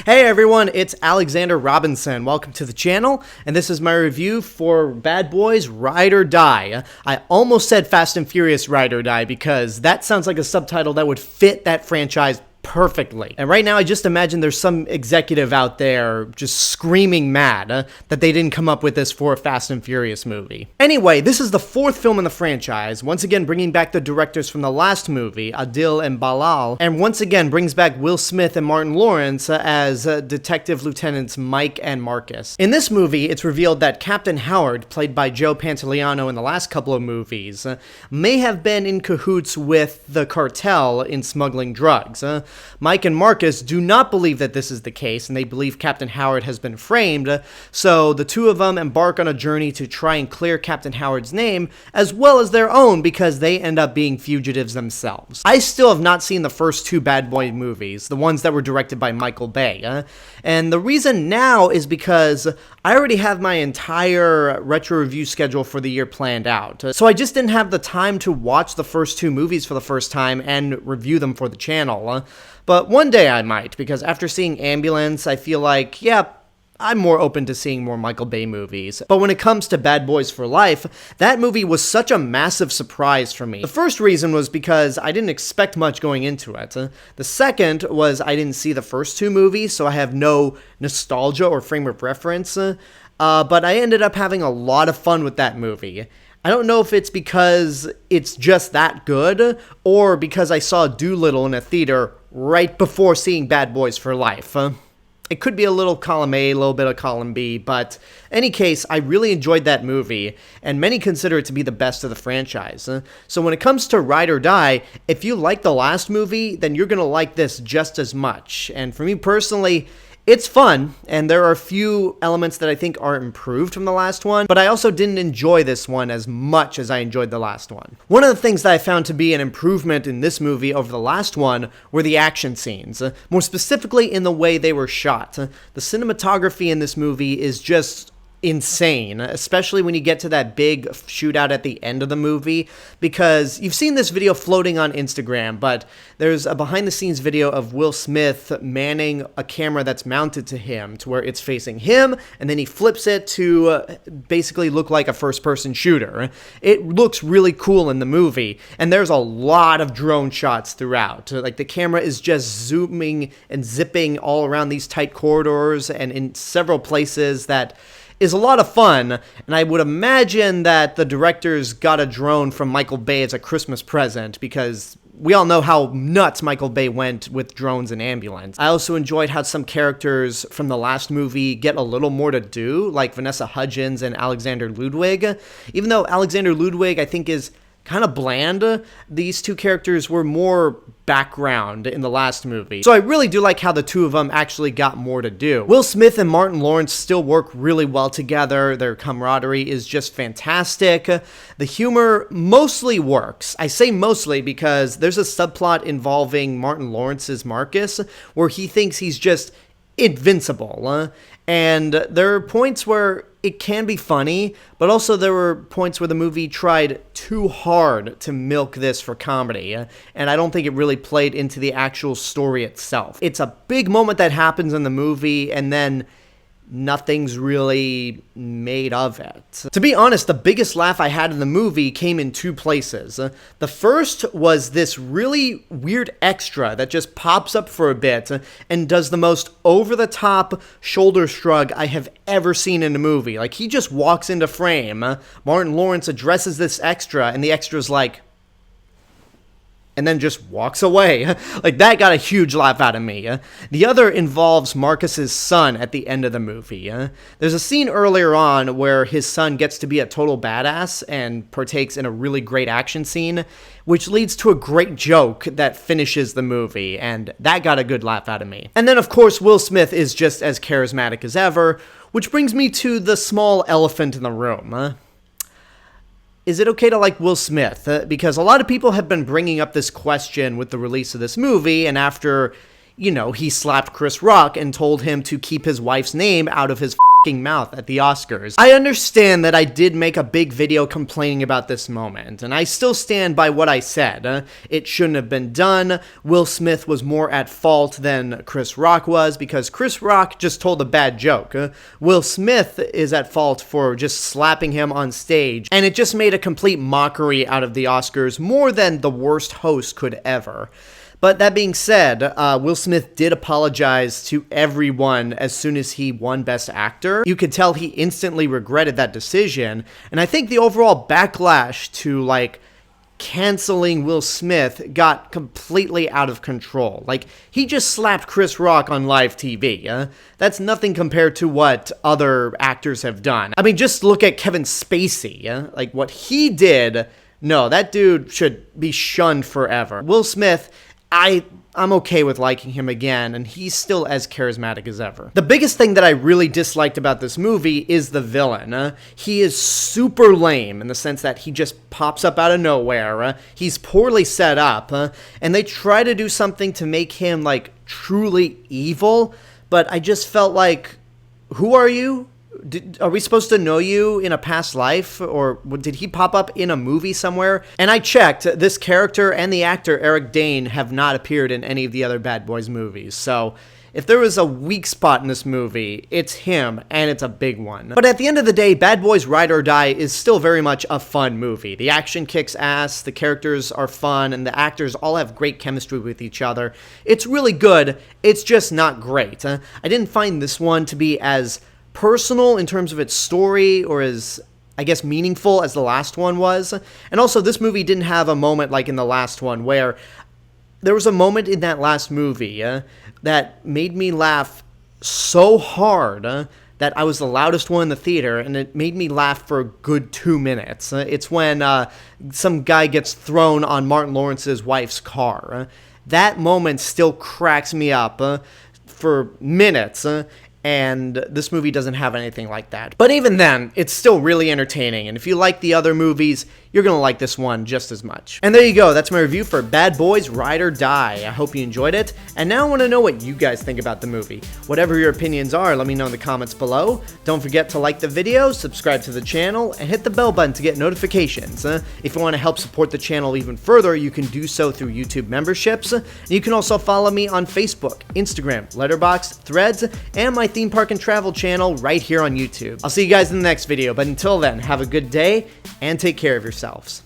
Hey everyone, it's Alexander Robinson. Welcome to the channel, and this is my review for Bad Boys Ride or Die. I almost said Fast and Furious Ride or Die because that sounds like a subtitle that would fit that franchise perfectly. And right now I just imagine there's some executive out there just screaming mad that they didn't come up with this for a Fast and Furious movie. Anyway, this is the fourth film in the franchise, once again bringing back the directors from the last movie, Adil and Bilall, and once again brings back Will Smith and Martin Lawrence as Detective Lieutenants Mike and Marcus. In this movie, it's revealed that Captain Howard, played by Joe Pantoliano in the last couple of movies, may have been in cahoots with the cartel in smuggling drugs. Mike and Marcus do not believe that this is the case, and they believe Captain Howard has been framed, so the two of them embark on a journey to try and clear Captain Howard's name, as well as their own, because they end up being fugitives themselves. I still have not seen the first two Bad Boy movies, the ones that were directed by Michael Bay, and the reason now is because I already have my entire retro review schedule for the year planned out, so I just didn't have the time to watch the first two movies for the first time and review them for the channel. But one day I might, because after seeing Ambulance, I feel like, yeah, I'm more open to seeing more Michael Bay movies. But when it comes to Bad Boys for Life, that movie was such a massive surprise for me. The first reason was because I didn't expect much going into it. The second was I didn't see the first two movies, so I have no nostalgia or frame of reference. But I ended up having a lot of fun with that movie. I don't know if it's because it's just that good, or because I saw Doolittle in a theater right before seeing Bad Boys for Life. It could be a little column A, a little bit of column B, but in any case, I really enjoyed that movie, and many consider it to be the best of the franchise. So when it comes to Ride or Die, if you like the last movie, then you're going to like this just as much. And for me personally, it's fun, and there are a few elements that I think are improved from the last one, but I also didn't enjoy this one as much as I enjoyed the last one. One of the things that I found to be an improvement in this movie over the last one were the action scenes, more specifically in the way they were shot. The cinematography in this movie is just insane, especially when you get to that big shootout at the end of the movie, because you've seen this video floating on Instagram, but there's a behind-the-scenes video of Will Smith manning a camera that's mounted to him to where it's facing him, and then he flips it to basically look like a first-person shooter. It looks really cool in the movie, and there's a lot of drone shots throughout. Like, the camera is just zooming and zipping all around these tight corridors and in several places that is a lot of fun, and I would imagine that the directors got a drone from Michael Bay as a Christmas present, because we all know how nuts Michael Bay went with drones and Ambulance. I also enjoyed how some characters from the last movie get a little more to do, like Vanessa Hudgens and Alexander Ludwig. Even though Alexander Ludwig, I think, is kind of bland, these two characters were more background in the last movie. So I really do like how the two of them actually got more to do. Will Smith and Martin Lawrence still work really well together. Their camaraderie is just fantastic. The humor mostly works. I say mostly because there's a subplot involving Martin Lawrence's Marcus where he thinks he's just invincible. And there are points where it can be funny, but also there were points where the movie tried too hard to milk this for comedy, and I don't think it really played into the actual story itself. It's a big moment that happens in the movie, and then nothing's really made of it. To be honest, the biggest laugh I had in the movie came in two places. The first was this really weird extra that just pops up for a bit and does the most over-the-top shoulder shrug I have ever seen in a movie. Like, he just walks into frame, Martin Lawrence addresses this extra, and the extra's like, and then just walks away. Like, that got a huge laugh out of me. The other involves Marcus's son at the end of the movie. There's a scene earlier on where his son gets to be a total badass and partakes in a really great action scene, which leads to a great joke that finishes the movie, and that got a good laugh out of me. And then, of course, Will Smith is just as charismatic as ever, which brings me to the small elephant in the room. Is it okay to like Will Smith? Because a lot of people have been bringing up this question with the release of this movie, and after, you know, he slapped Chris Rock and told him to keep his wife's name out of his fucking mouth at the Oscars. I understand that I did make a big video complaining about this moment, and I still stand by what I said. It shouldn't have been done. Will Smith was more at fault than Chris Rock was, because Chris Rock just told a bad joke. Will Smith is at fault for just slapping him on stage, and it just made a complete mockery out of the Oscars, more than the worst host could ever. But that being said, Will Smith did apologize to everyone as soon as he won Best Actor. You could tell he instantly regretted that decision, and I think the overall backlash to, like, canceling Will Smith got completely out of control. Like, he just slapped Chris Rock on live TV. That's nothing compared to what other actors have done. I mean, just look at Kevin Spacey. Like, what he did, no, that dude should be shunned forever. Will Smith, I'm okay with liking him again, and he's still as charismatic as ever. The biggest thing that I really disliked about this movie is the villain. He is super lame in the sense that he just pops up out of nowhere. He's poorly set up, and they try to do something to make him, like, truly evil, but I just felt like, who are you? Are we supposed to know you in a past life, or did he pop up in a movie somewhere? And I checked, this character and the actor Eric Dane have not appeared in any of the other Bad Boys movies, so if there was a weak spot in this movie, it's him, and it's a big one. But at the end of the day, Bad Boys Ride or Die is still very much a fun movie. The action kicks ass, the characters are fun, and the actors all have great chemistry with each other. It's really good, it's just not great. I didn't find this one to be as personal in terms of its story, or as, I guess, meaningful as the last one was. And also, this movie didn't have a moment like in the last one, where there was a moment in that last movie that made me laugh so hard that I was the loudest one in the theater, and it made me laugh for a good 2 minutes. It's when some guy gets thrown on Martin Lawrence's wife's car. That moment still cracks me up for minutes, and this movie doesn't have anything like that. But even then, it's still really entertaining, and if you like the other movies, you're gonna like this one just as much. And there you go, that's my review for Bad Boys Ride or Die. I hope you enjoyed it, and now I want to know what you guys think about the movie. Whatever your opinions are, let me know in the comments below. Don't forget to like the video, subscribe to the channel, and hit the bell button to get notifications. If you want to help support the channel even further, you can do so through YouTube memberships. And you can also follow me on Facebook, Instagram, Letterboxd, Threads, and my theme park and travel channel right here on YouTube. I'll see you guys in the next video, but until then, have a good day, and take care of yourselves.